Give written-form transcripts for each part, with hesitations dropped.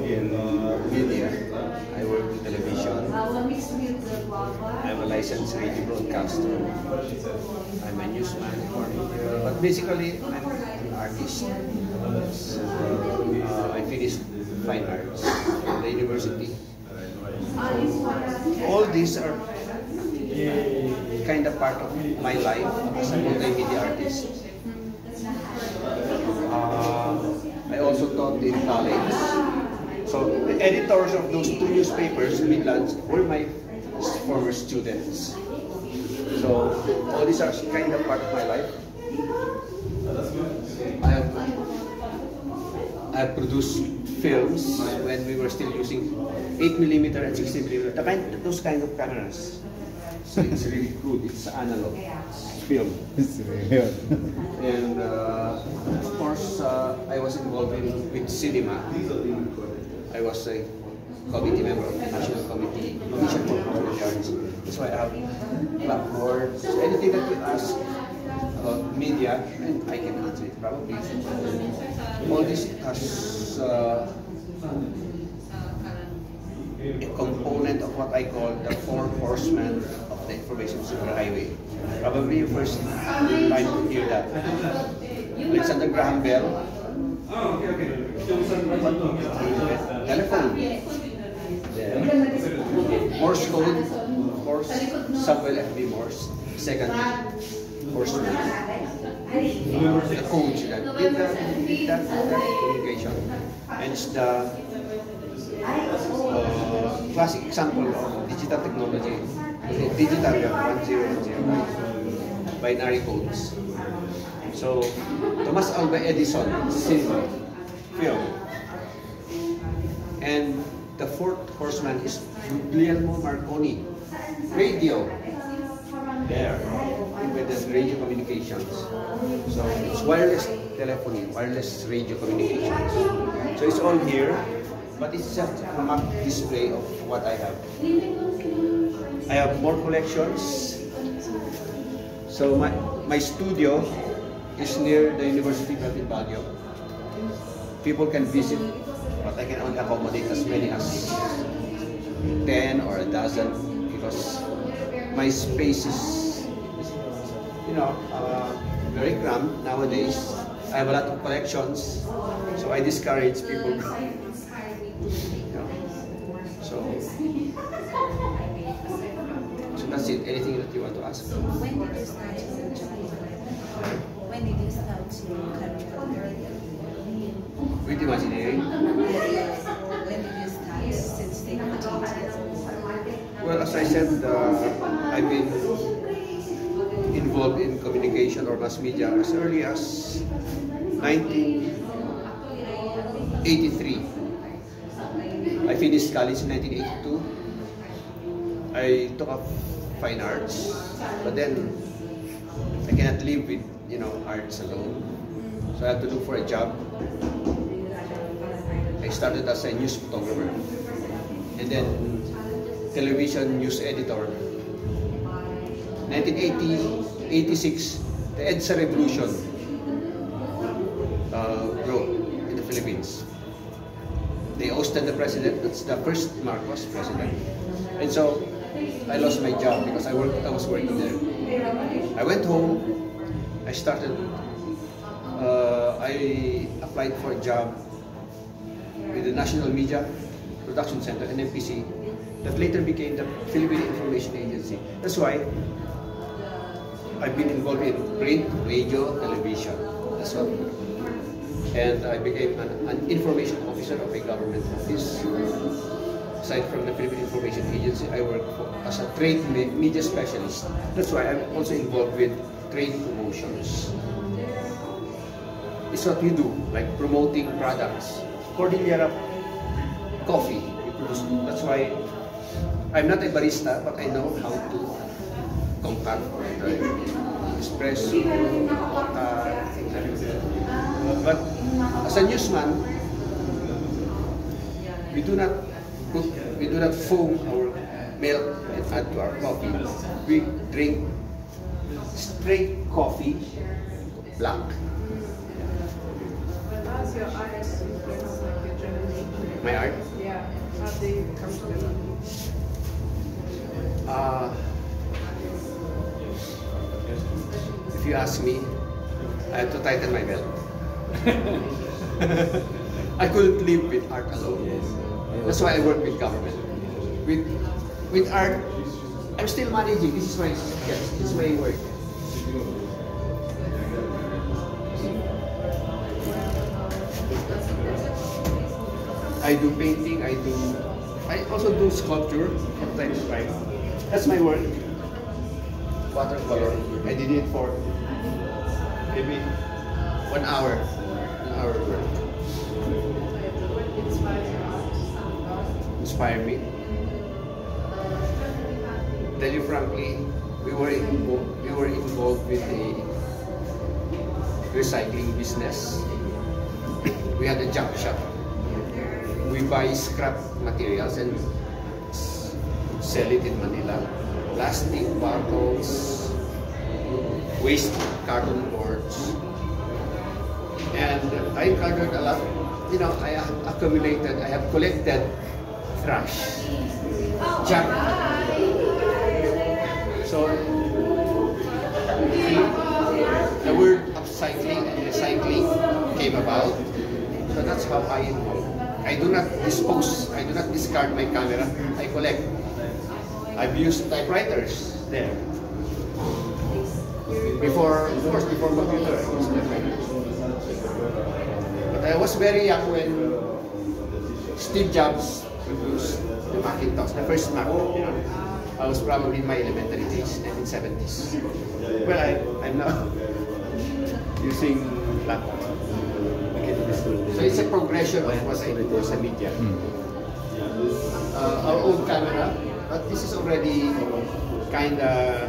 in media. I work in television. I'm a licensed radio broadcaster. I'm a newsman, but basically I'm an artist. I finished fine arts at the university. All these are kind of part of my life as a multimedia artist. I also taught in college. So the editors of those two newspapers, Midlands, were my former students. So all these are kind of part of my life. I have produced films when we were still using 8mm and 16mm, those kind of cameras. So it's really crude, it's analog film. And of course, I was involved with cinema. I was a committee member of the National Committee, Commission for Performing Arts. That's why I have blackboards, anything that you ask about media, and I can answer it probably. All this has a component of what I call the four horsemen of the information superhighway. Probably you first time to hear that. Alexander Graham Bell. Telephone. Morse code. Of course, Samuel F.B. Morse. Second horseman. The codes that did that communication. And it's the classic example of digital technology. Digital 1010 binary codes. So Thomas Alva Edison, cinema, film. And the fourth horseman is Guglielmo Marconi, radio. There, with the radio communications. So it's wireless telephony, wireless radio communications. So it's all here, but it's just a map display of what I have. I have more collections. So my studio is near the University of Baguio. People can visit, but I can only accommodate as many as 10 or a dozen because my space is, very cramped nowadays. I have a lot of collections, so I discourage people. So that's it. Anything that you want to ask? When did you start to career? With Imagineering? When did you start since the 8 years old? Well, as I said, I've been involved in communication or mass media as early as 1983. I finished college in 1982. I took up fine arts, but then I cannot live with arts alone. So I had to look for a job. I started as a news photographer and then television news editor. 1986, the EDSA revolution broke in the Philippines. They ousted the president. That's the first Marcos president. And so I lost my job because I was working there. I went home. I started. I applied for a job with the National Media Production Center, NMPC, that later became the Philippine Information Agency. That's why I've been involved in print, radio, television. That's what. And I became an information officer of a government office. Aside from the Philippine Information Agency, I work as a trade media specialist. That's why I'm also involved with trade promotions. It's what you do, like promoting products. Cordillera coffee, we produce. That's why I'm not a barista, but I know how to concoct espresso, things like that. But as a newsman, we do not foam our milk and add to our coffee. We drink straight coffee, black. But as your arts influence like your My art? Yeah. How they come together. If you ask me, I have to tighten my belt. I couldn't live with art alone. That's why I work with government. With art, I'm still managing. This is my work. I do painting. I also do sculpture from time to time. That's my work. Watercolor. I did it for maybe 1 hour. 1 hour work. Inspire me. Tell you frankly, we were involved with the recycling business. We had a junk shop. We buy scrap materials and sell it in Manila. Plastic bottles, waste carton boards, and I encountered a lot. You know, I have collected trash, junk. So the word upcycling and recycling came about. So that's how I involve. I do not discard my camera. I collect. I've used typewriters there. Before computer, I used typewriters. But I was very young when Steve Jobs produced the Macintosh, the first Mac. You know, I was probably in my elementary days, 1970s. Well, I'm now using laptop. So it's a progression of what I do sa media. Our old camera, but this is already kind of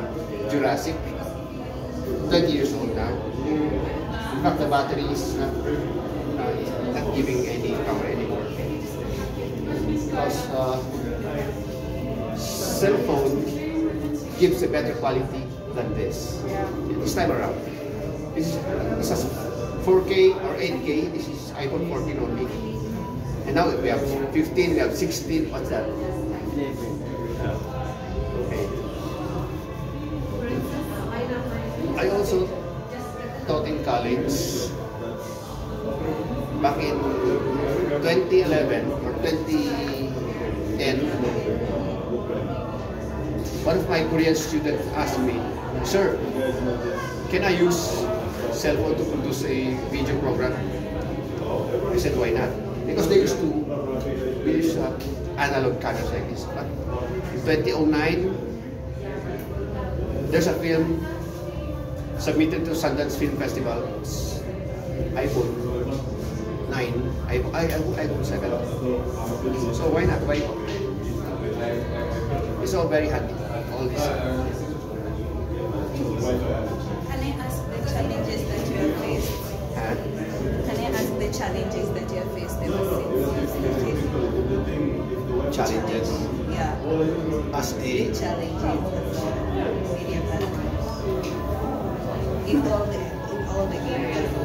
Jurassic. 20 years old now. In fact, the battery is not giving any power anymore. Because cell phone gives a better quality than this. This time around. This is 4K or 8K. This is iPhone 14 only. And now we have 15, we have 16. What's that? Okay. I also taught in college back in 2011 or 2010. One of my Korean students asked me, "Sir, can I use cell phone to produce a video program?" I said, "Why not?" Because they used to use analog cameras like this. But in 2009, there's a film submitted to Sundance Film Festival. It's iPhone 9, iPhone 7. So why not? Why? It's all very handy. All this. Can I ask the challenges that you have faced? Can I ask the challenges that you have faced ever since you started? Challenges? Yeah. As The a challenges of media platforms in all the areas.